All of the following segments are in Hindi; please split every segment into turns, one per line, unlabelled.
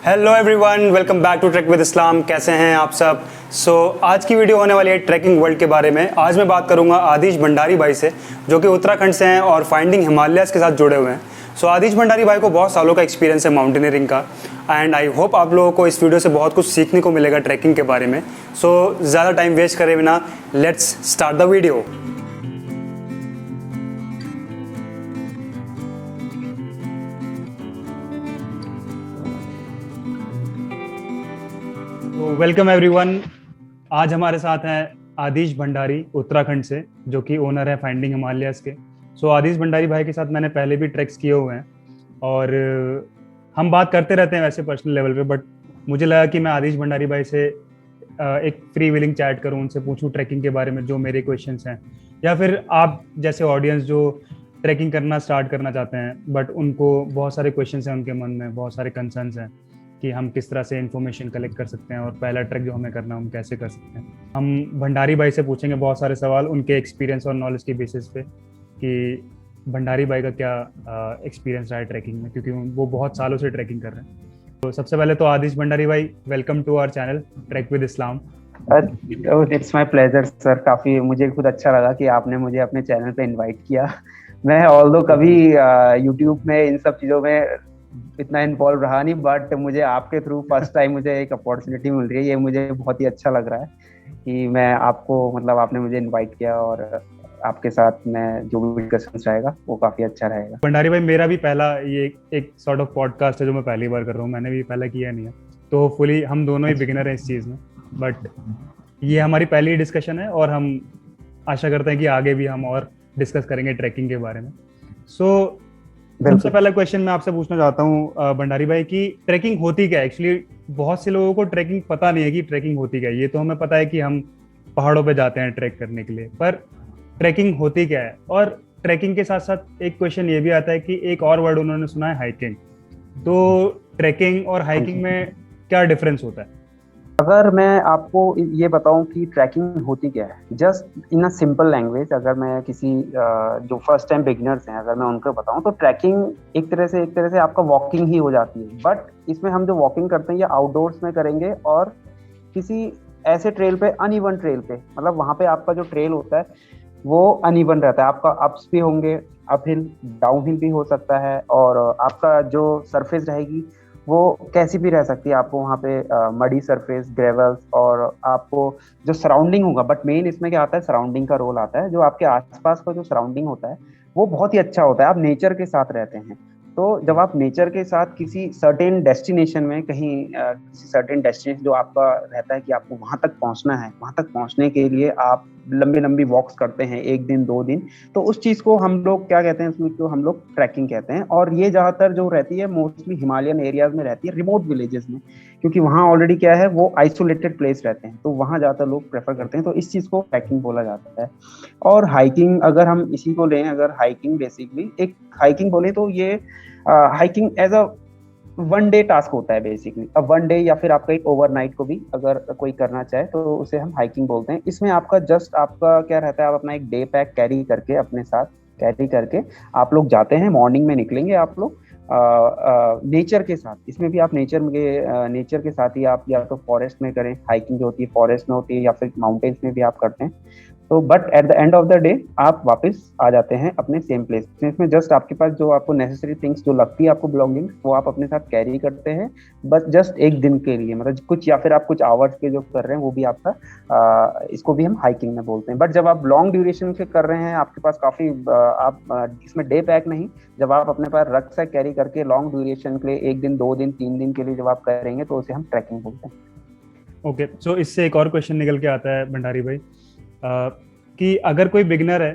Hello everyone, welcome back to trek with Islam. कैसे हैं आप सब? आज की वीडियो होने वाली है ट्रैकिंग वर्ल्ड के बारे में। आज मैं बात करूंगा आदिश भंडारी भाई से, जो कि उत्तराखंड से हैं और फाइंडिंग हिमालयस के साथ जुड़े हुए हैं। आदिश भंडारी भाई को बहुत सालों का एक्सपीरियंस है माउंटेनियरिंग का, एंड आई होप आप लोगों को इस वीडियो से बहुत कुछ सीखने को मिलेगा ट्रैकिंग के बारे में। ज़्यादा टाइम वेस्ट करे बिना let's start the video. Welcome everyone. आज हमारे साथ हैं आदिश भंडारी उत्तराखंड से, जो कि ओनर है फाइंडिंग हिमालयस के। आदिश भंडारी भाई के साथ मैंने पहले भी ट्रैक्स किए हुए हैं और हम बात करते रहते हैं वैसे पर्सनल लेवल पे, बट मुझे लगा कि मैं आदिश भंडारी भाई से एक फ्री विलिंग चैट करूं, उनसे पूछूं ट्रैकिंग के बारे में जो मेरे क्वेश्चंस हैं, या फिर आप जैसे ऑडियंस जो ट्रैकिंग करना स्टार्ट करना चाहते हैं बट उनको बहुत सारे क्वेश्चंस हैं, उनके मन में बहुत सारे कंसर्न्स हैं कि हम किस तरह से इन्फॉर्मेशन कलेक्ट कर सकते हैं और पहला ट्रैक जो हमें करना है हम कैसे कर सकते हैं। हम भंडारी भाई से पूछेंगे बहुत सारे सवाल उनके एक्सपीरियंस और नॉलेज के बेसिस पे कि भंडारी भाई का क्या एक्सपीरियंस रहा है ट्रैकिंग में, क्योंकि वो बहुत सालों से ट्रैकिंग कर रहे हैं। सबसे पहले तो आदिश भंडारी भाई, welcome to our channel trek with Islam.
It's my pleasure sir. काफी मुझे खुद अच्छा लगा कि आपने मुझे अपने चैनल पे इनवाइट किया। मैं ऑल्दो कभी यूट्यूब में इन सब चीजों में इतना इन्वॉल्व रहा नहीं, बट मुझे आपके थ्रू फर्स्ट टाइम मुझे एक अपॉर्चुनिटी मिल रही है। ये मुझे बहुत ही अच्छा लग रहा है कि मैं आपको आपने मुझे इनवाइट किया और आपके साथ मैं जो भी डिस्कशन रहेगा वो काफी अच्छा रहेगा।
भंडारी भाई, मेरा भी पहला ये एक सॉर्ट ऑफ पॉडकास्ट है जो मैं पहली बार कर रहा हूँ, मैंने भी पहले किया नहीं है, तो होपफुली हम दोनों ही बिगिनर हैं इस चीज़ में। बट ये हमारी पहली डिस्कशन है और हम आशा करते हैं कि आगे भी हम और डिस्कस करेंगे ट्रैकिंग के बारे में। सबसे पहला क्वेश्चन मैं आपसे पूछना चाहता हूँ भंडारी भाई कि ट्रैकिंग होती क्या है। एक्चुअली बहुत से लोगों को ट्रैकिंग पता नहीं है कि ट्रैकिंग होती क्या है। ये तो हमें पता है कि हम पहाड़ों पे जाते हैं ट्रैक करने के लिए, पर ट्रैकिंग होती क्या है। और ट्रैकिंग के साथ साथ एक क्वेश्चन ये भी आता है कि एक और वर्ड उन्होंने सुना है, हाइकिंग। तो ट्रैकिंग और हाइकिंग में क्या डिफरेंस होता है?
अगर मैं आपको ये बताऊं कि ट्रैकिंग होती क्या है, just in a simple language, अगर मैं किसी जो फर्स्ट टाइम बिगिनर्स हैं अगर मैं उनको बताऊं, तो ट्रैकिंग एक तरह से आपका वॉकिंग ही हो जाती है। बट इसमें हम जो वॉकिंग करते हैं ये आउटडोर्स में करेंगे और किसी ऐसे ट्रेल पे, अनइवन ट्रेल पे, मतलब वहां पे आपका जो ट्रेल होता है वो अनइवन रहता है। आपका अप्स भी होंगे, अप हिल डाउन हिल भी हो सकता है, और आपका जो सरफेस रहेगी वो कैसी भी रह सकती है। आपको वहाँ पे मडी सरफेस, ग्रेवल्स, और आपको जो सराउंडिंग होगा, बट मेन इसमें क्या आता है, सराउंडिंग का रोल आता है। जो आपके आसपास का जो सराउंडिंग होता है वो बहुत ही अच्छा होता है। आप नेचर के साथ रहते हैं, तो जब आप नेचर के साथ किसी सर्टेन डेस्टिनेशन में, कहीं किसी सर्टेन डेस्टिनेशन जो आपका रहता है कि आपको वहां तक पहुंचना है, वहां तक पहुंचने के लिए आप लंबी लंबी वॉक्स करते हैं, 1 दिन 2 दिन, तो उस चीज को हम लोग क्या कहते हैं, उसको हम लोग ट्रैकिंग कहते हैं। और ये ज्यादातर जो रहती है मोस्टली हिमालयन एरियाज में रहती है, रिमोट विलेजेस में, क्योंकि वहाँ ऑलरेडी क्या है, वो आइसोलेटेड प्लेस रहते हैं, तो वहाँ ज्यादातर लोग प्रेफर करते हैं। तो इस चीज को ट्रैकिंग बोला जाता है। और हाइकिंग, अगर हम इसी को लें, अगर हाइकिंग बेसिकली एक हाइकिंग बोले तो ये hiking as a 1 day task होता है बेसिकली। अब 1 डे या फिर आपका एक ओवरनाइट को भी अगर कोई करना चाहे तो उसे हम हाइकिंग बोलते हैं। इसमें आपका जस्ट आपका क्या रहता है, आप अपना एक डे पैक कैरी करके, अपने साथ कैरी करके आप लोग जाते हैं। मॉर्निंग में निकलेंगे आप लोग नेचर के साथ। इसमें भी आप नेचर के साथ ही आप या तो फॉरेस्ट में करें, हाइकिंग जो होती है फॉरेस्ट में होती है, या फिर माउंटेन्स में भी आप करते हैं। तो but at the end of the day आप वापस आ जाते हैं अपने सेम प्लेस। इसमें जस्ट आपके पास जो आपको नेसेसरी थिंग्स जो लगती है आपको, बिलोंगिंग, वो आप अपने साथ कैरी करते हैं, बस जस्ट 1 दिन के लिए, मतलब कुछ, या फिर आप कुछ आवर्स के जो कर रहे हैं वो भी आपका इसको भी हम हाइकिंग में बोलते हैं। बट जब आप लॉन्ग ड्यूरेशन के कर रहे हैं, आपके पास काफी आप इसमें डे पैक नहीं, जब आप अपने पास रक्सैक कैरी करके लॉन्ग ड्यूरेशन के लिए 1 दिन 2 दिन 3 दिन के लिए जब आप करेंगे तो उसे हम ट्रैकिंग बोलते हैं।
ओके, इससे एक और क्वेश्चन निकल के आता है भंडारी भाई कि अगर कोई बिगिनर है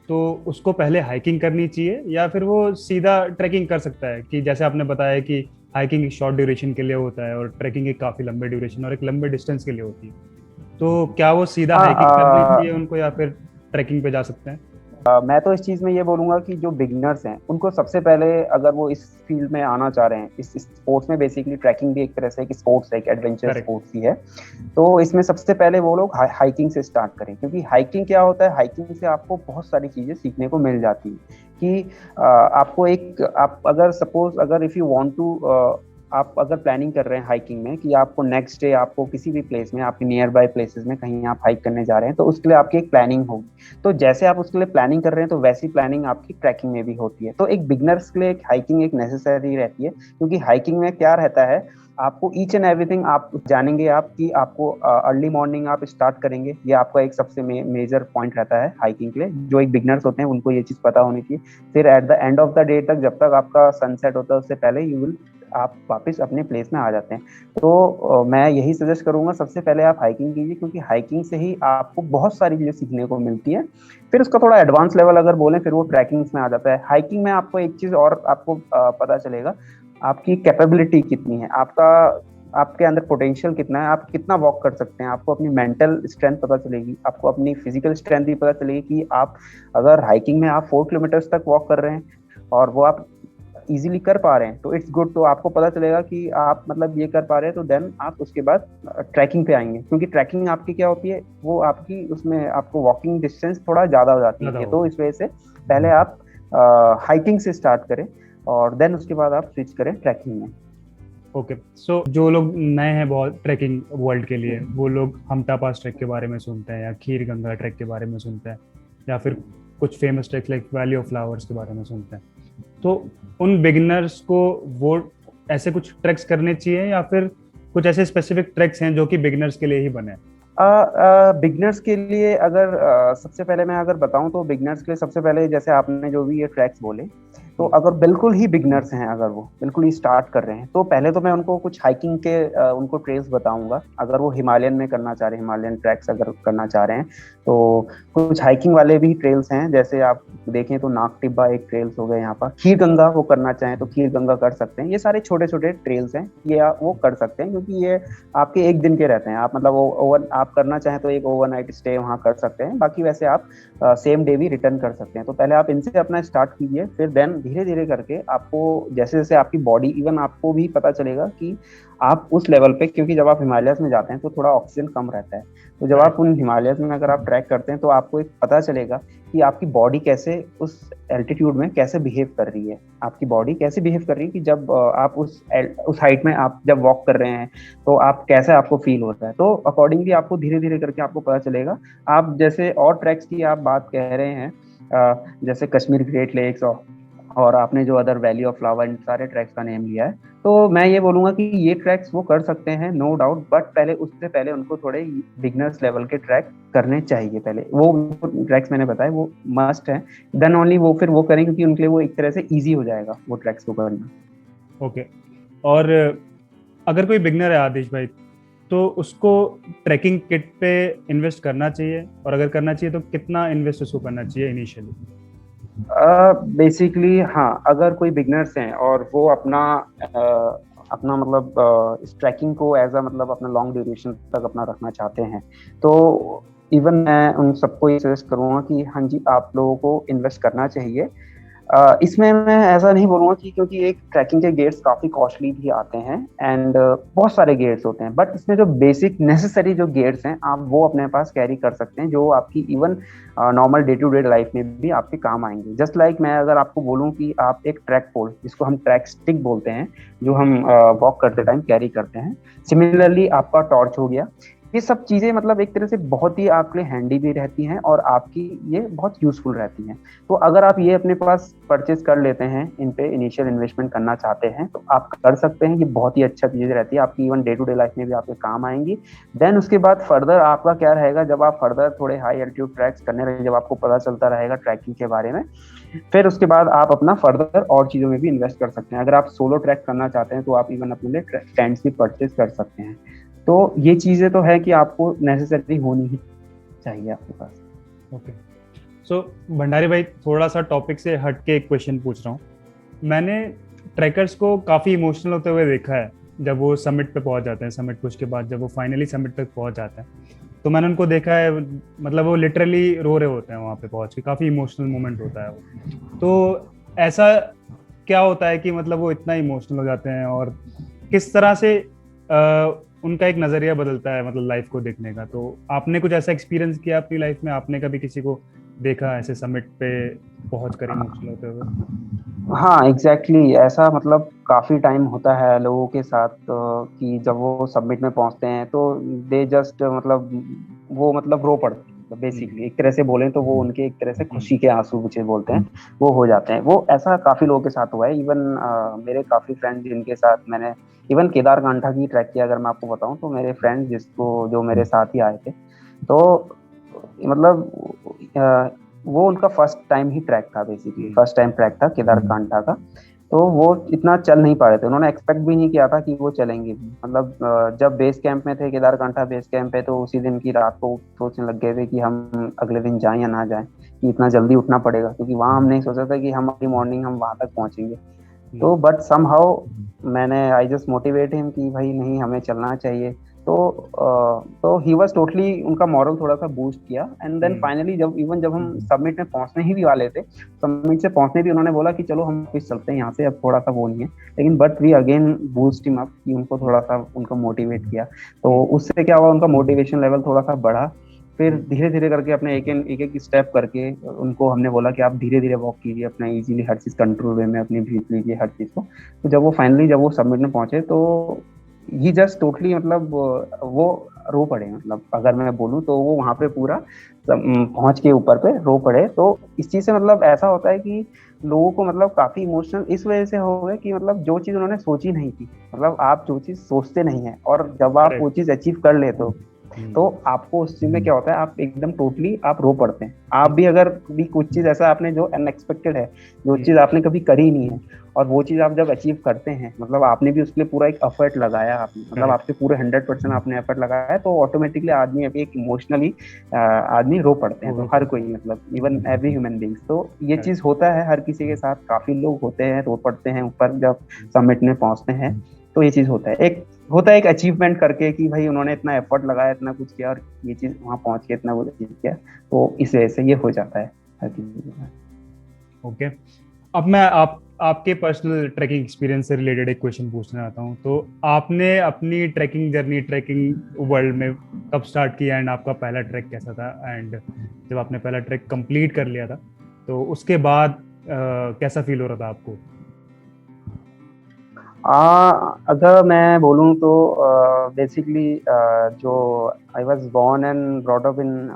तो उसको पहले हाइकिंग करनी चाहिए या फिर वो सीधा ट्रैकिंग कर सकता है? कि जैसे आपने बताया कि हाइकिंग एक शॉर्ट ड्यूरेशन के लिए होता है और ट्रैकिंग एक काफी लंबे ड्यूरेशन और एक लंबे डिस्टेंस के लिए होती है, तो क्या वो सीधा हाइकिंग करनी चाहिए उनको या फिर ट्रैकिंग पे जा सकते हैं?
मैं तो इस चीज में ये बोलूंगा कि जो बिगिनर्स हैं उनको सबसे पहले, अगर वो इस फील्ड में आना चाह रहे हैं, इस स्पोर्ट्स में, बेसिकली ट्रैकिंग भी एक तरह से एक स्पोर्ट्स है, एक एडवेंचर स्पोर्ट्स ही है, तो इसमें सबसे पहले वो लोग हाइकिंग से स्टार्ट करें। क्योंकि हाइकिंग क्या होता है, हाइकिंग से आपको बहुत सारी चीजें सीखने को मिल जाती है। कि आपको एक, आप अगर सपोज, अगर इफ यू वांट टू आप अगर प्लानिंग कर रहे हैं हाइकिंग में कि आपको नेक्स्ट डे आपको किसी भी प्लेस में, आपके नियर बाय प्लेसेस में कहीं आप हाइक करने जा रहे हैं, तो उसके लिए आपकी एक प्लानिंग होगी। तो जैसे आप उसके लिए प्लानिंग कर रहे हैं तो वैसी प्लानिंग आपकी ट्रैकिंग में भी होती है। तो एक बिगनर्स के लिए एक हाइकिंग एक नेसेसरी रहती है, क्योंकि हाइकिंग में क्या रहता है, आपको ईच एंड एवरीथिंग आप जानेंगे, आप कि आपको अर्ली मॉर्निंग आप स्टार्ट करेंगे, ये आपका एक सबसे मेजर पॉइंट रहता है हाइकिंग के लिए। जो एक बिगनर्स होते हैं उनको ये चीज पता होनी चाहिए। फिर at the end of the day तक, जब तक आपका सनसेट होता है उससे पहले आप वापस अपने प्लेस में आ जाते हैं। तो मैं यही सजेस्ट करूंगा, सबसे पहले आप हाइकिंग कीजिए, क्योंकि हाइकिंग से ही आपको बहुत सारी चीजें सीखने को मिलती है। फिर उसका थोड़ा एडवांस लेवल अगर बोलें, फिर वो ट्रैकिंग में आ जाता है। हाइकिंग में आपको एक चीज और आपको पता चलेगा, आपकी कैपेबिलिटी कितनी है, आपके अंदर पोटेंशियल कितना है, आप कितना वॉक कर सकते हैं। आपको अपनी मेंटल स्ट्रेंथ पता चलेगी, आपको अपनी फिजिकल स्ट्रेंथ भी पता चलेगी कि आप अगर हाइकिंग में आप 4 किलोमीटर तक वॉक कर रहे हैं और वो आप इजीली कर पा रहे हैं तो इट्स गुड। तो आपको पता चलेगा कि आप मतलब ये कर पा रहे हैं, तो देन आप उसके बाद ट्रैकिंग पे आएंगे, क्योंकि ट्रैकिंग आपकी क्या होती है, वो आपकी उसमें आपको वॉकिंग डिस्टेंस थोड़ा ज्यादा हो जाती है। तो इस वजह से पहले आप हाइकिंग से स्टार्ट करें और देन उसके बाद आप स्विच करें ट्रैकिंग में।
ओके, सो जो लोग नए हैं बहुत ट्रैकिंग वर्ल्ड के लिए, वो लोग हमटा पास ट्रैक के बारे में सुनते हैं या खीर गंगा ट्रैक के बारे में सुनते हैं, या फिर कुछ famous tracks like valley of flowers के बारे में सुनते हैं। तो उन बिगिनर्स को वो ऐसे कुछ ट्रैक्स करने चाहिए, या फिर कुछ ऐसे स्पेसिफिक ट्रैक्स हैं जो कि बिगिनर्स के लिए ही बने?
बिगनर्स के लिए अगर सबसे पहले मैं अगर बताऊं तो बिगनर्स के लिए सबसे पहले, जैसे आपने जो भी ये ट्रैक्स बोले, तो अगर बिल्कुल ही बिगनर्स हैं, अगर वो बिल्कुल ही स्टार्ट कर रहे हैं, तो पहले तो मैं उनको कुछ हाइकिंग के उनको ट्रेल्स बताऊंगा। अगर वो हिमालयन में करना चाह रहे हैं, हिमालयन ट्रैक्स अगर करना चाह रहे हैं, तो कुछ हाइकिंग वाले भी ट्रेल्स हैं। जैसे आप देखें तो नाग टिब्बा एक ट्रेल्स हो गए यहाँ पर, खीर गंगा वो करना चाहें तो खीर गंगा कर सकते हैं। ये सारे छोटे छोटे ट्रेल्स हैं, ये वो कर सकते हैं, क्योंकि ये आपके एक दिन के रहते हैं। आप मतलब ओवर आप करना चाहें तो एक ओवरनाइट स्टे वहाँ कर सकते हैं, बाकी वैसे आप सेम डे भी रिटर्न कर सकते हैं। तो पहले आप इनसे अपना स्टार्ट कीजिए, फिर देन धीरे धीरे करके आपको जैसे जैसे आपकी बॉडी, इवन आपको भी पता चलेगा कि आप उस लेवल पे, क्योंकि जब आप हिमालयस में जाते हैं तो थोड़ा ऑक्सीजन कम रहता है। तो जब आप उन हिमालयस में अगर आप ट्रैक करते हैं तो आपको एक पता चलेगा कि आपकी बॉडी कैसे उस एल्टीट्यूड में कैसे बिहेव कर रही है, आपकी बॉडी कैसे बिहेव कर रही है, कि जब आप उस हाइट में आप जब वॉक कर रहे हैं तो आप कैसे आपको फील होता है। तो अकॉर्डिंगली आपको धीरे धीरे करके आपको पता चलेगा। आप जैसे और ट्रैक्स की आप बात कह रहे हैं, जैसे कश्मीर ग्रेट लेक्स और आपने जो अदर वैली ऑफ फ्लावर, इन सारे ट्रैक्स का नेम लिया है, तो मैं ये बोलूंगा कि ये ट्रैक्स वो कर सकते हैं नो डाउट, बट पहले उससे पहले उनको थोड़े बिगनर्स लेवल के ट्रैक करने चाहिए। पहले वो ट्रैक्स मैंने बताया वो मस्ट है, देन ओनली वो फिर वो करें, क्योंकि उनके लिए वो एक तरह से ईजी हो जाएगा वो ट्रैक्स को करना।
ओके, और अगर कोई बिगनर है आदिश भाई, तो उसको ट्रैकिंग किट पे इन्वेस्ट करना चाहिए, और अगर करना चाहिए तो कितना इन्वेस्ट उसको करना चाहिए इनिशियली?
बेसिकली हाँ, अगर कोई बिगनर्स हैं और वो अपना मतलब इस ट्रैकिंग को एज अ मतलब अपना लॉन्ग ड्यूरेशन तक अपना रखना चाहते हैं, तो इवन मैं उन सबको ये सजेस्ट करूँगा कि हाँ जी, आप लोगों को इन्वेस्ट करना चाहिए। इसमें मैं ऐसा नहीं बोलूँगा कि, क्योंकि एक ट्रैकिंग के गेट्स काफ़ी कॉस्टली भी आते हैं एंड बहुत सारे गेट्स होते हैं, बट इसमें जो बेसिक नेसेसरी जो गेट्स हैं आप वो अपने पास कैरी कर सकते हैं, जो आपकी even normal day to day life में भी आपके काम आएंगे। जस्ट लाइक मैं अगर आपको बोलूँ कि आप एक ट्रैक पोल, जिसको हम ट्रैक स्टिक बोलते हैं, जो हम वॉक करते टाइम कैरी करते हैं, सिमिलरली आपका टॉर्च हो गया, ये सब चीज़ें मतलब एक तरह से बहुत ही आपके लिए हैंडी भी रहती हैं और आपकी ये बहुत यूजफुल रहती हैं। तो अगर आप ये अपने पास परचेज कर लेते हैं, इन पे इनिशियल इन्वेस्टमेंट करना चाहते हैं, तो आप कर सकते हैं। ये बहुत ही अच्छा चीज़ रहती है, आपकी even day to day life में भी आपके काम आएंगी। देन उसके बाद फर्दर आपका क्या रहेगा, जब आप फर्दर थोड़े हाई एल्टीट्यूड ट्रैक्स करने लगे, जब आपको पता चलता रहेगा ट्रैकिंग के बारे में, फिर उसके बाद आप अपना फर्दर और चीज़ों में भी इन्वेस्ट कर सकते हैं। अगर आप सोलो ट्रैक करना चाहते हैं तो आप इवन अपने लिए टेंट्स भी परचेज कर सकते हैं। तो ये चीजें तो है कि आपको नेसेसरी होनी ही चाहिए आपके पास।
ओके, सो भंडारी भाई, थोड़ा सा टॉपिक से हट के एक क्वेश्चन पूछ रहा हूँ। मैंने ट्रैकर्स को काफ़ी इमोशनल होते हुए देखा है जब वो समिट पे पहुंच जाते हैं। समिट पुश के बाद जब वो फाइनली समिट तक पहुंच जाते हैं, तो मैंने उनको देखा है, मतलब वो लिटरली रो रहे होते हैं वहाँ पे पहुंच के। काफ़ी इमोशनल मोमेंट होता है वो। तो ऐसा क्या होता है कि मतलब वो इतना इमोशनल हो जाते हैं, और किस तरह से उनका एक नजरिया बदलता है मतलब लाइफ को देखने का? तो आपने कुछ ऐसा एक्सपीरियंस किया अपनी लाइफ में? आपने कभी किसी को देखा ऐसे समिट पे पहुंच कर इमोशनल होते हुए?
हाँ एग्जैक्टली ऐसा मतलब काफी टाइम होता है लोगों के साथ कि जब वो सबमिट में पहुंचते हैं तो दे जस्ट मतलब वो मतलब रो पड़ते हैं बेसिकली, एक तरह से बोलें तो वो उनके एक तरह से खुशी के आंसू मुझे बोलते हैं, वो हो जाते हैं। वो ऐसा काफी लोगों के साथ हुआ है। इवन मेरे काफी फ्रेंड जिनके साथ मैंने इवन केदार कांठा की ट्रैक किया, अगर मैं आपको बताऊं तो मेरे फ्रेंड जिसको जो मेरे साथ ही आए थे, तो मतलब वो उनका फर्स्ट टाइम ही ट्रैक था, बेसिकली फर्स्ट टाइम ट्रैक था केदार कांठा का। तो वो इतना चल नहीं पा रहे थे, उन्होंने एक्सपेक्ट भी नहीं किया था कि वो चलेंगे भी। मतलब जब बेस कैंप में थे, केदार कांठा बेस कैंप पे, तो उसी दिन की रात को सोचने लग गए थे कि हम अगले दिन जाएं या ना जाएं, कि इतना जल्दी उठना पड़ेगा, क्योंकि वहां हमने सोचा था कि हम अगली मॉर्निंग हम वहां तक पहुंचेंगे। तो बट समहाउ मैंने आई जस्ट मोटिवेट हिम कि भाई नहीं, हमें चलना चाहिए। तो ही वाज टोटली, उनका मॉरल थोड़ा सा बूस्ट किया। एंड देन फाइनली जब हम सबमिट में पहुंचने ही भी वाले थे, सबमिट से पहुंचने भी उन्होंने बोला कि चलो हम वापस चलते हैं यहाँ से, अब थोड़ा सा वो नहीं है, लेकिन but we again boost him up, कि उनको थोड़ा सा उनको मोटिवेट किया। तो उससे क्या हुआ, उनका मोटिवेशन लेवल थोड़ा सा बढ़ा। फिर धीरे धीरे करके अपने एक एक स्टेप करके उनको हमने बोला कि आप धीरे धीरे वॉक कीजिए, अपना इजीली हर चीज कंट्रोल वे में अपनी ब्रीथ लीजिए हर चीज को। तो जब वो सबमिट में पहुंचे, तो ही जस्ट टोटली मतलब वो रो पड़े। मतलब अगर मैं बोलूँ तो वो वहां पे पूरा पहुंच के ऊपर पे रो पड़े। तो इस चीज से मतलब ऐसा होता है कि लोगों को मतलब काफी इमोशनल इस वजह से हो गए कि मतलब जो चीज उन्होंने सोची नहीं थी, मतलब आप जो चीज सोचते नहीं है और जब आप वो चीज अचीव कर लेते हो, तो आपको उस चीज में क्या होता है, आप एकदम टोटली आप रो पड़ते हैं। आप भी अगर भी कुछ चीज ऐसा आपने जो अनएक्सपेक्टेड है, जो चीज आपने कभी करी नहीं है, और वो चीज आप जब अचीव करते हैं, मतलब आपने भी उसके लिए पूरा एक एफर्ट लगाया, आपने मतलब आपके पूरे 100% आपने एफर्ट लगाया है, तो ऑटोमेटिकली आदमी अभी एक इमोशनली आदमी रो पड़ते हैं। तो हर कोई मतलब इवन एवरी ह्यूमन बींग्स, तो ये चीज होता है हर किसी के साथ। काफी लोग होते हैं रो पड़ते हैं ऊपर जब समिट में पहुंचते हैं। तो ये चीज होता है एक अचीवमेंट करके कि भाई उन्होंने इतना एफर्ट लगाया, इतना कुछ किया, और ये चीज वहां पहुंच के इतना कुछ अचीव किया। तो इस वजह से ये हो जाता है हर किसी के साथ।
ओके, अब मैं आपके पर्सनल ट्रैकिंग एक्सपीरियंस से रिलेटेड एक क्वेश्चन पूछना चाहता हूँ। तो आपने अपनी ट्रैकिंग जर्नी ट्रैकिंग वर्ल्ड में कब स्टार्ट किया, एंड आपका पहला ट्रैक कैसा था? एंड जब आपने पहला ट्रैक कंप्लीट कर लिया था, तो उसके बाद कैसा फील हो रहा था आपको?
अगर मैं बोलूँ तो बेसिकली जो I was born and brought up in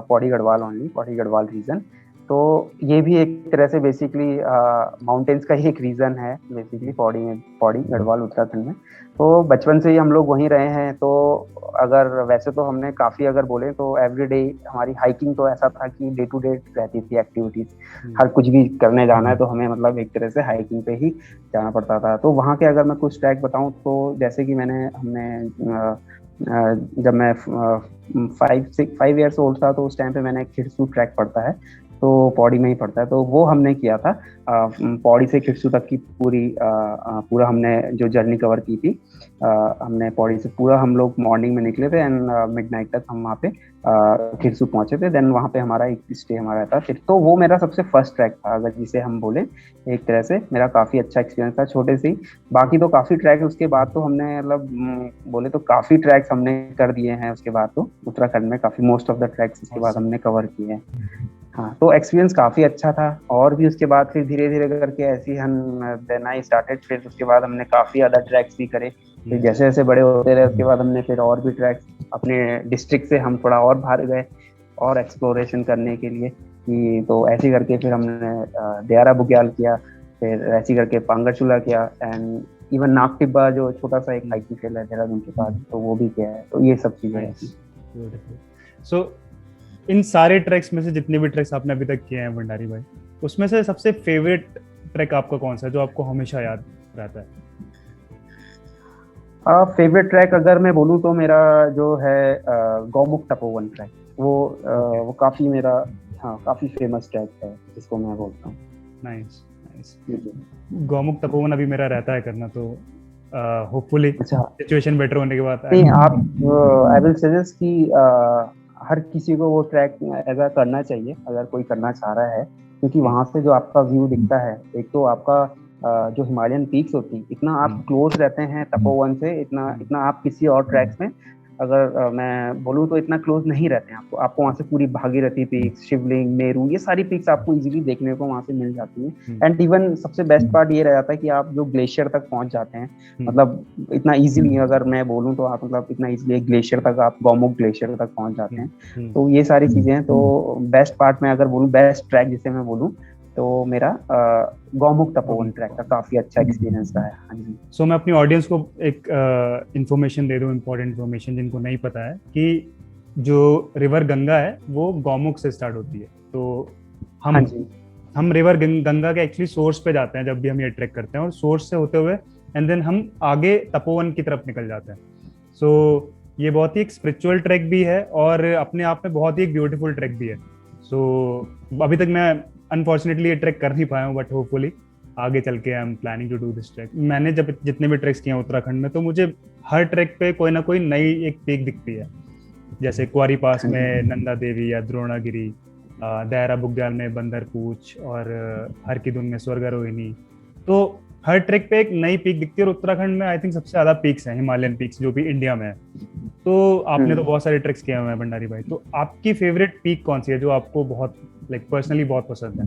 Pauri Garhwal only, Pauri Garhwal region. तो ये भी एक तरह से बेसिकली माउंटेन्स का ही एक रीजन है, बेसिकली पौड़ी गढ़वाल उत्तराखंड में। तो बचपन से ही हम लोग वहीं रहे हैं। तो अगर वैसे तो हमने काफ़ी अगर बोले तो एवरीडे हमारी हाइकिंग तो ऐसा था कि डे टू डे रहती थी एक्टिविटीज़। हर कुछ भी करने जाना है तो हमें मतलब एक तरह से हाइकिंग पे ही जाना पड़ता था। तो वहाँ के अगर मैं कुछ ट्रैक बताऊँ तो जैसे कि जब मैं 5 ईयर्स ओल्ड था, तो उस टाइम पे मैंने खिरसू ट्रैक पड़ता है, तो पौड़ी में ही पड़ता है, तो वो हमने किया था। पौड़ी से खिरसू तक की पूरा हमने जो जर्नी कवर की थी। हमने पौड़ी से पूरा हम लोग मॉर्निंग में निकले थे एंड मिडनाइट तक हम वहाँ पे खिरसू पहुंचे थे। देन वहाँ पे हमारा एक स्टे हमारा था फिर। तो वो मेरा सबसे फर्स्ट ट्रैक था, अगर जिसे हम बोले एक तरह से मेरा काफ़ी अच्छा एक्सपीरियंस था छोटे से ही। बाकी तो काफ़ी ट्रैक उसके बाद तो हमने मतलब बोले तो काफ़ी ट्रैक्स हमने कर दिए हैं उसके बाद। तो उत्तराखंड में काफ़ी मोस्ट ऑफ द ट्रैक्स उसके बाद हमने कवर किए हैं। हाँ, तो एक्सपीरियंस काफ़ी अच्छा था। और भी उसके बाद फिर धीरे धीरे करके ऐसे ही हम देन आई स्टार्टेड, फिर उसके बाद हमने काफ़ी अदर ट्रैक्स भी करे। फिर जैसे जैसे बड़े होते रहे उसके बाद हमने फिर और भी ट्रैक्स अपने डिस्ट्रिक्ट से हम थोड़ा और बाहर गए और एक्सप्लोरेशन करने के लिए कि तो ऐसे करके फिर हमने देहरा बुग्याल किया, फिर ऐसे करके पांगरचूला किया, एंड इवन नाग टिब्बा जो छोटा सा एक हाइकिंग ट्रेल है देहरादून के पास, तो वो भी किया है। तो ये सब चीज़ें हैं।
सो इन सारे ट्रैक्स में से जितने भी ट्रैक्स आपने अभी तक किए हैं भंडारी भाई, उसमें से सबसे फेवरेट ट्रैक आपका कौन सा है जो आपको हमेशा याद रहता है?
फेवरेट ट्रैक अगर मैं बोलूँ तो मेरा जो है गौमुख तपोवन ट्रैक, वो काफ़ी मेरा काफ़ी फेमस ट्रैक है जिसको मैं बोलता हूँ।
Nice nice. गौमुख तपोवन अभी मेरा रहता है करना, तो होपफुली सिचुएशन बेटर होने के बाद
नहीं, आप आई विल सजेस्ट कि हर किसी को वो ट्रैक ऐसा करना चाहिए अगर कोई करना चाह रहा है, क्योंकि वहां से जो आपका व्यू दिखता है, एक तो आपका जो हिमालयन पीक्स होती है, इतना आप क्लोज रहते हैं तपोवन से, इतना इतना आप किसी और ट्रैक्स में मैं बोलूँ तो इतना क्लोज नहीं रहते हैं। आपको वहाँ से पूरी भागीरथी पीक्स, शिवलिंग, मेरू, ये सारी पीक्स आपको इजीली देखने को वहाँ से मिल जाती हैं। एंड इवन सबसे बेस्ट पार्ट ये रह जाता है कि आप जो ग्लेशियर तक पहुंच जाते हैं, मतलब इतना इजीली, अगर मैं बोलूँ तो आप मतलब इतना इजीली ग्लेशियर तक, आप गौमुख ग्लेशियर तक पहुंच जाते हैं। तो ये सारी चीजें हैं। तो बेस्ट पार्ट में अगर बोलूँ, बेस्ट ट्रैक जिसे मैं बोलूँ, तो मेरा गौमुख तपोवन ट्रैक का काफी अच्छा एक्सपीरियंस रहा है। हाँ जी।
सो मैं अपनी ऑडियंस को एक इंफॉर्मेशन दे दूं, इम्पोर्टेंट इंफॉर्मेशन जिनको नहीं पता है, कि जो रिवर गंगा है वो गौमुख से स्टार्ट होती है। तो हम रिवर गंगा के एक्चुअली सोर्स पे जाते हैं जब भी हम ये ट्रैक करते हैं, और सोर्स से होते हुए एंड देन हम आगे तपोवन की तरफ निकल जाते हैं। सो ये बहुत ही एक स्पिरिचुअल ट्रैक भी है और अपने आप में बहुत ही एक ब्यूटीफुल ट्रैक भी है। सो अभी तक मैं अनफॉर्चुनेटली ये ट्रैक कर नहीं पाया हूँ, बट होपफुली आगे चल के I am planning to do this trek. मैंने जब जितने भी ट्रैक्स किए हैं उत्तराखंड में, तो मुझे हर ट्रैक पे कोई ना कोई नई एक पीक दिखती है। जैसे कुआरी पास में नंदा देवी या द्रोणागिरी, दायरा बुग्याल में बंदर पूछ, और हर की धुन में स्वर्गारोहिणी। तो हर ट्रैक पे एक नई पीक दिखती है। और उत्तराखंड में आई थिंक सबसे ज्यादा पीक्स हैं, हिमालयन पीक्स, जो भी इंडिया में है। तो आपने तो बहुत सारे ट्रैक्स किए हुए हैं भंडारी भाई, तो आपकी फेवरेट पीक कौन सी है जो आपको बहुत पर्सनली बहुत पसंद है?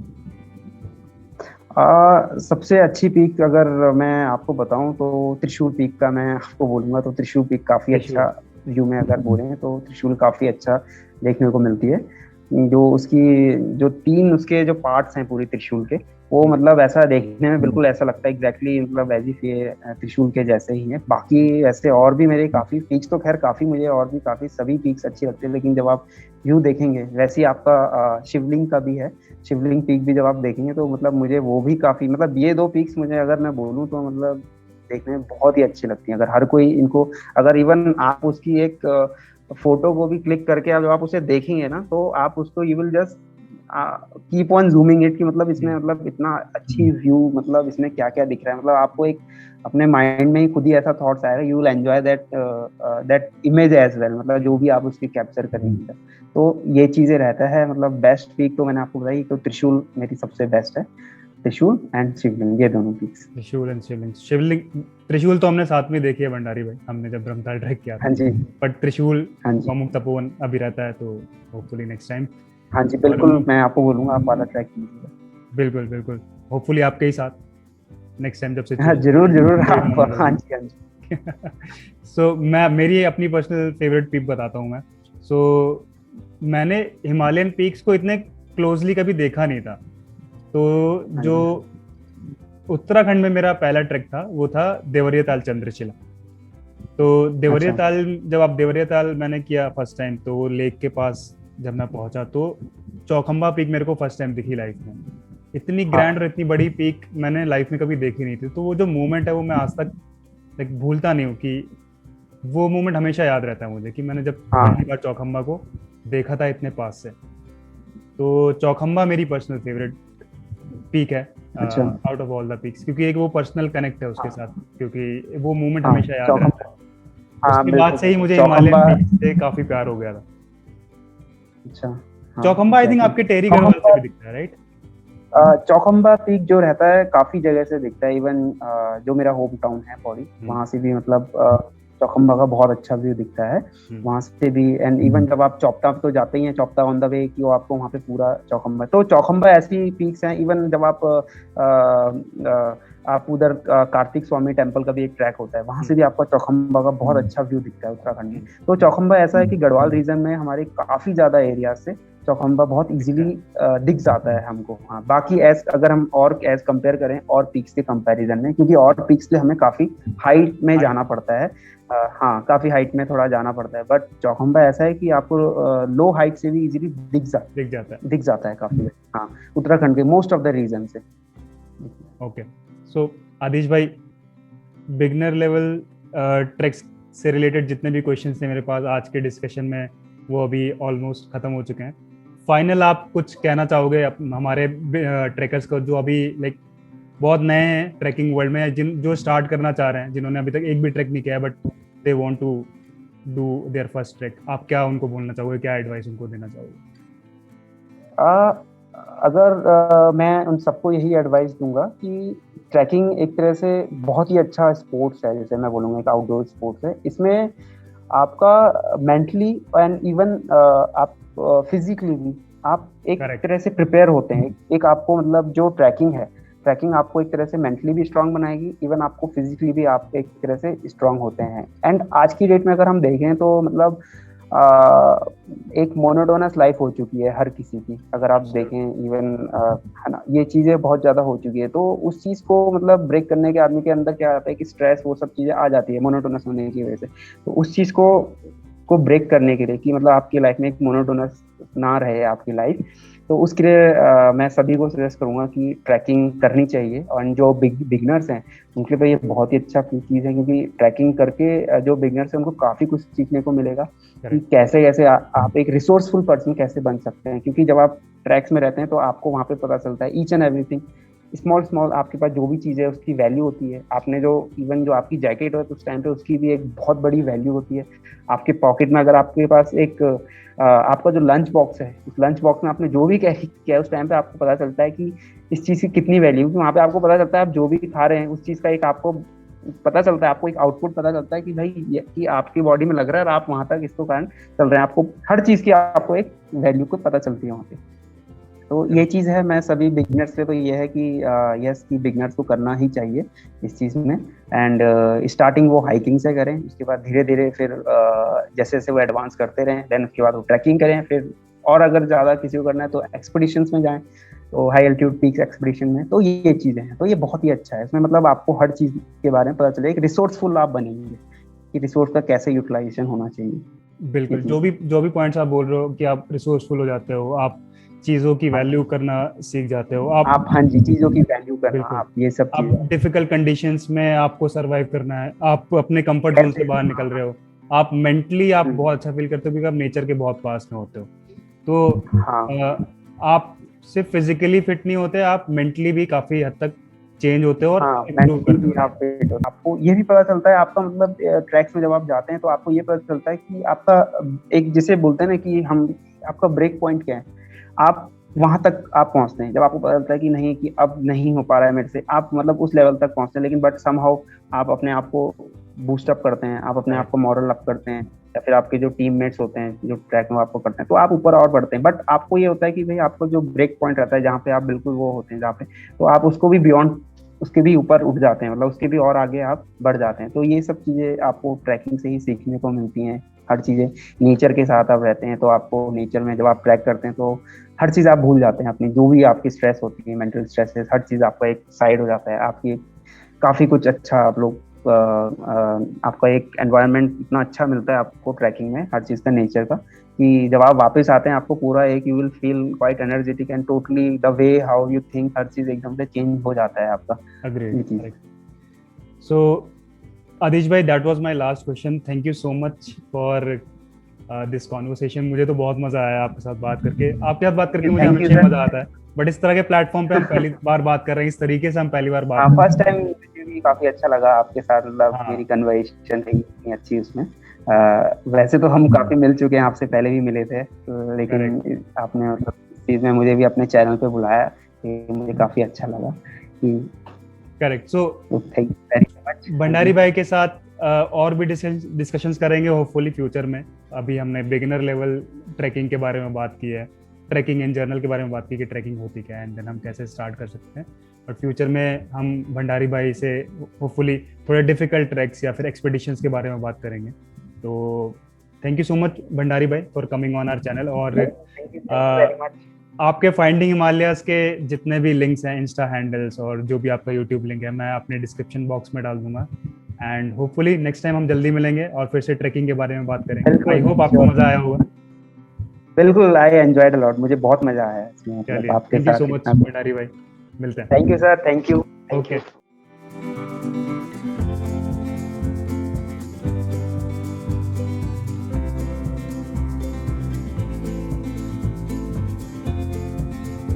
सबसे अच्छी पीक अगर मैं आपको बताऊं तो त्रिशूल पीक का मैं आपको बोलूंगा। तो त्रिशूल पीक काफी अच्छा व्यू में अगर बोलें तो त्रिशूल काफी अच्छा देखने को मिलती है। जो उसकी जो 3 उसके जो पार्ट्स हैं पूरी त्रिशूल के, वो मतलब ऐसा देखने में बिल्कुल ऐसा लगता है एग्जैक्टली, मतलब एज इफ ये त्रिशूल के जैसे ही है। बाकी ऐसे और भी मेरे काफी पीक्स, तो खैर काफी मुझे और भी काफी सभी पीक्स अच्छी लगती है, लेकिन जब आप व्यू देखेंगे, वैसे ही आपका शिवलिंग का भी है, शिवलिंग पीक भी जब आप देखेंगे तो मतलब मुझे वो भी काफी, मतलब ये 2 पीक्स मुझे अगर मैं बोलूँ तो मतलब देखने में बहुत ही अच्छी लगती है। अगर हर कोई इनको, अगर इवन आप उसकी एक फोटो को भी क्लिक करके जब आप उसे देखेंगे ना, तो आप उसको you will just keep on zooming it, कि मतलब इसमें मतलब इतना अच्छी व्यू, मतलब इसमें क्या क्या दिख रहा है, मतलब आपको एक अपने माइंड में ही खुद ही ऐसा थॉट्स आएगा, you will enjoy that image as well, मतलब जो भी आप उसकी कैप्चर करेंगे। तो ये चीजें रहता है। मतलब बेस्ट पीक तो मैंने आपको बताई, तो त्रिशूल मेरी सबसे बेस्ट है, त्रिशूल एंड शिवलिंग, ये दोनों पीक्स।
त्रिशूल एंड शिवलिंग त्रिशूल तो हमने साथ में देखी है भंडारी भाई, हमने जब ब्रह्मताल ट्रैक किया था।
हाँ जी।
बट त्रिशूल गौमुख तपोवन अभी रहता है, तो होपफुली नेक्स्ट टाइम।
हाँ जी बिल्कुल, मैं आपको बोलूंगा आप वाला ट्रैक कीजिएगा।
बिल्कुल बिल्कुल, होपफुली आपके ही साथ नेक्स्ट टाइम जब से।
हाँ जरूर जरूर आप, हाँ जी हाँ जी।
सो मैं मेरी अपनी पर्सनल फेवरेट पीक बताता हूँ मैं। सो मैंने हिमालयन पीक्स को इतने क्लोजली कभी देखा नहीं था। तो जो उत्तराखंड में मेरा पहला ट्रैक था वो था देवरिया ताल चंद्रशिला। तो देवरिया ताल, जब आप देवरिया ताल मैंने किया फर्स्ट टाइम, तो वो लेक के पास जब मैं पहुंचा तो चौखंबा पीक मेरे को फर्स्ट टाइम दिखी लाइफ में। इतनी ग्रैंड और इतनी बड़ी पीक मैंने लाइफ में कभी देखी नहीं थी। तो वो जो मोमेंट है वो मैं आज तक भूलता नहीं हूँ, कि वो मोमेंट हमेशा याद रहता है मुझे, कि मैंने जब पहली बार चौखंबा को देखा था इतने पास से। तो चौखंबा मेरी पर्सनल फेवरेट पीक है out of all the peaks, क्योंकि एक वो पर्सनल कनेक्ट है उसके साथ, क्योंकि वो मोमेंट हमेशा याद रहता है। उसके बाद से ही मुझे हिमालयन पीक्स से काफी प्यार हो गया था।
अच्छा,
चौखंबा आई थिंक आपके टेहरी गढ़वाल से भी दिखता है, राइट?
चौखंबा पीक जो रहता है काफी जगह से दिखता है। इवन जो मेरा होम टाउन है पौड़ी, वहां से भी मतलब चौखंबा का बहुत अच्छा व्यू दिखता है वहां से भी। एंड इवन जब आप चौपता तो जाते ही हैं, चौपता ऑन द वे कि वो आपको वहां पे पूरा चौखंबा, तो चौखंबा ऐसी पीक्स हैं। इवन जब आप उधर कार्तिक स्वामी टेम्पल का भी एक ट्रैक होता है, वहां से भी आपका चौखंबा का बहुत अच्छा व्यू दिखता है उत्तराखंड में। तो चौखंबा ऐसा है कि गढ़वाल रीजन में हमारे काफी ज्यादा एरिया से चौखंबा बहुत इजीली दिख जाता है हमको। हाँ, बाकी एज अगर हम और एज कंपेयर करें और पीक्स के कंपैरिजन में, क्योंकि और पीक्स के हमें काफी हाइट में जाना पड़ता है, हाँ काफी हाइट में थोड़ा जाना पड़ता है। बट चौखंबा ऐसा है कि आपको लो हाइट से भी इजीली दिख जाता है काफी। हाँ, उत्तराखंड के मोस्ट ऑफ द रीजन से।
ओके, सो आदिश भाई, बिगनर लेवल ट्रैक्स से रिलेटेड जितने भी क्वेश्चंस थे मेरे पास आज के डिस्कशन में, वो अभी ऑलमोस्ट खत्म हो चुके हैं। फाइनल आप कुछ कहना चाहोगे हमारे ट्रैकर्स को जो अभी लाइक बहुत नए हैं ट्रैकिंग वर्ल्ड में, जो स्टार्ट करना चाह रहे हैं, जिन्होंने अभी तक एक भी ट्रैक नहीं किया है but they want to do their first trek, आप क्या उनको बोलना चाहोगे, क्या एडवाइस उनको देना चाहोगे?
अगर मैं उन सबको यही एडवाइस दूंगा कि ट्रैकिंग एक तरह से बहुत ही अच्छा स्पोर्ट्स है, जैसे मैं बोलूँगा एक आउटडोर स्पोर्ट्स है। इसमें आपका मेंटली एंड इवन आप फिजिकली भी आप एक तरह से प्रिपेयर होते हैं। एक आपको मतलब जो ट्रैकिंग आपको एक तरह से मेंटली भी स्ट्रांग बनाएगी, इवन आपको फिजिकली भी आप एक तरह से स्ट्रांग होते हैं। एंड आज की डेट में अगर हम देखें तो मतलब एक मोनोटोनस लाइफ हो चुकी है हर किसी की, अगर आप देखें इवन है ना, ये चीजें बहुत ज्यादा हो चुकी है। तो उस चीज को मतलब ब्रेक करने के आदमी के अंदर क्या आता है कि स्ट्रेस वो सब चीजें आ जाती है मोनोटोनस होने की वजह से। तो उस चीज को ब्रेक करने के लिए कि मतलब आपकी लाइफ में एक मोनोटोनस ना रहे आपकी लाइफ, तो उसके लिए मैं सभी को सजेस्ट करूंगा कि ट्रैकिंग करनी चाहिए। और जो बिगनर्स हैं उनके लिए ये बहुत ही अच्छा चीज़ है, क्योंकि ट्रैकिंग करके जो बिगनर्स हैं उनको काफ़ी कुछ सीखने को मिलेगा कि कैसे कैसे आप एक रिसोर्सफुल पर्सन कैसे बन सकते हैं। क्योंकि जब आप ट्रैक्स में रहते हैं तो आपको वहाँ पे पता चलता है ईच एंड एवरीथिंग, स्मॉल आपके पास जो भी चीज़ है उसकी वैल्यू होती है। आपने जो इवन जो आपकी जैकेट हो उस टाइम पे उसकी भी एक बहुत बड़ी वैल्यू होती है। आपके पॉकेट में अगर आपके पास एक आपका जो लंच बॉक्स है, उस लंच बॉक्स में आपने जो भी कैरी किया है उस टाइम पे आपको पता चलता है कि इस चीज़ की कितनी वैल्यू, क्योंकि वहाँ पे आपको पता चलता है आप जो भी खा रहे हैं उस चीज़ का एक आपको पता चलता है, आपको एक आउटपुट पता चलता है कि भाई कि आपकी बॉडी में लग रहा है और आप वहाँ तक इसको कारण चल रहे हैं। आपको हर चीज़ की आपको एक वैल्यू को पता चलती है वहाँ पे। तो ये चीज़ है, मैं सभी बिगनर्स से तो ये है कि यस कि बिगनर्स को करना ही चाहिए इस चीज़ में। एंड स्टार्टिंग वो हाइकिंग से करें, उसके बाद धीरे धीरे फिर जैसे जैसे वो एडवांस करते रहें, देन उसके बाद वो ट्रैकिंग करें, फिर और अगर ज़्यादा किसी को करना है तो एक्सपीडिशंस में जाएं, तो हाई एल्टीट्यूड पीक्स एक्सपीडिशन में। तो ये चीज़ें हैं, तो ये बहुत ही अच्छा है। इसमें मतलब आपको हर चीज़ के बारे में पता चले, एक रिसोर्सफुल आप बनेंगे कि रिसोर्स का कैसे यूटिलाइजेशन होना चाहिए।
बिल्कुल, जो भी पॉइंट्स आप बोल रहे हो कि आप रिसोर्सफुल हो जाते हो, आप चीजों की वैल्यू करना सीख जाते हो, आप
हाँ जी, चीजों की वैल्यू करना, आप ये सब
आप डिफिकल्ट कंडीशंस में आपको सरवाइव करना है, आप अपने कंफर्ट जोन से बाहर निकल रहे हो, आप मेंटली आप बहुत अच्छा फील करते हो क्योंकि आप नेचर के बहुत पास में होते हो। तो आप सिर्फ फिजिकली फिट नहीं होते, आप मेंटली भी काफी हद तक चेंज होते हो और इम्प्रूव करते हो।
आपको ये भी पता चलता है, आपका मतलब ट्रैक्स में जब आप जाते हैं तो आपको ये पता चलता है कि आपका एक जिसे बोलते हैं ना कि हम आपका ब्रेक पॉइंट क्या है, आप वहां तक आप पहुंचते हैं जब आपको पता चलता है कि नहीं कि अब नहीं हो पा रहा है मेरे से, आप मतलब उस लेवल तक पहुंचते हैं। लेकिन बट समहाउ आप अपने आप को बूस्ट अप करते हैं, आप अपने आप को मॉरल अप करते हैं, या फिर आपके जो टीममेट्स होते हैं जो ट्रैक में आपको करते हैं, तो आप ऊपर और बढ़ते हैं। बट आपको ये होता है कि भाई आपको जो ब्रेक पॉइंट रहता है जहाँ पे आप बिल्कुल वो होते हैं जहाँ पे, तो आप उसको भी बियॉन्ड उसके भी ऊपर उठ जाते हैं, मतलब उसके भी और आगे आप बढ़ जाते हैं। तो ये सब चीजें आपको ट्रैकिंग से ही सीखने को मिलती हैं। हर चीजें नेचर के साथ आप रहते हैं तो आपको नेचर में जब आप ट्रैक करते हैं तो हर चीज आप भूल जाते हैं अपनी, जो भी आपकी स्ट्रेस होती है, मेंटल स्ट्रेस, हर चीज आपका एक साइड हो जाता है। आपकी काफी कुछ अच्छा आप लोग आपका एक एनवायरनमेंट इतना अच्छा मिलता है आपको ट्रैकिंग में, हर चीज का नेचर का, कि जब आप वापस आते हैं आपको पूरा एक you will feel quite energetic and totally the way how you think, हर चीज एकदम से चेंज हो जाता है आपका।
अग्रीड। सो आदिश भाई, that was my last question. Thank you so much for this conversation. मुझे तो बहुत मजा आया आपके साथ बात करके। आपके साथ बात करके मुझे हमेशा मजा आता है, बट इस तरह के प्लेटफॉर्म पे हम पहली बार बात कर रहे हैं, इस तरीके से हम पहली बार बात
फर्स्ट टाइम मुझे भी काफी अच्छा लगा आपके साथ, मतलब मेरी कन्वर्सेशन रही इतनी अच्छी उसमें। वैसे तो हम काफी मिल चुके हैं, आपसे पहले भी मिले थे, लेकिन आपने मतलब इस चीज में मुझे भी अपने चैनल पे बुलाया, मुझे काफी अच्छा लगा कि
correct. So
thank you very much.
Bhandari भाई के साथ और भी डिस्कशंस करेंगे होपफुली फ्यूचर में। अभी हमने बिगिनर लेवल ट्रैकिंग के बारे में बात की है, ट्रैकिंग इन जर्नल के बारे में बात की कि ट्रैकिंग होती क्या है एंड देन हम कैसे स्टार्ट कर सकते हैं। और फ्यूचर में हम भंडारी भाई से होपफुली थोड़े डिफिकल्ट ट्रैक्स या फिर एक्सपीडिशंस के बारे में बात करेंगे। तो thank you so much Bhandari भाई for coming on our channel. और आपके फाइंडिंग हिमालयाज के जितने भी लिंक्स हैं, इंस्टा हैंडल्स और जो भी आपका यूट्यूब लिंक है, मैं अपने डिस्क्रिप्शन बॉक्स में डाल दूंगा। एंड होपफुली नेक्स्ट टाइम हम जल्दी मिलेंगे और फिर से ट्रैकिंग के बारे में बात करेंगे। आई होप आपको मजा आया होगा।
बिल्कुल, आई एंजॉयड अ लॉट, मुझे बहुत मजा आया इसमें।
चलिए, thank you so much Bhandari भाई, मिलते हैं।
Thank you sir, thank you.
Okay.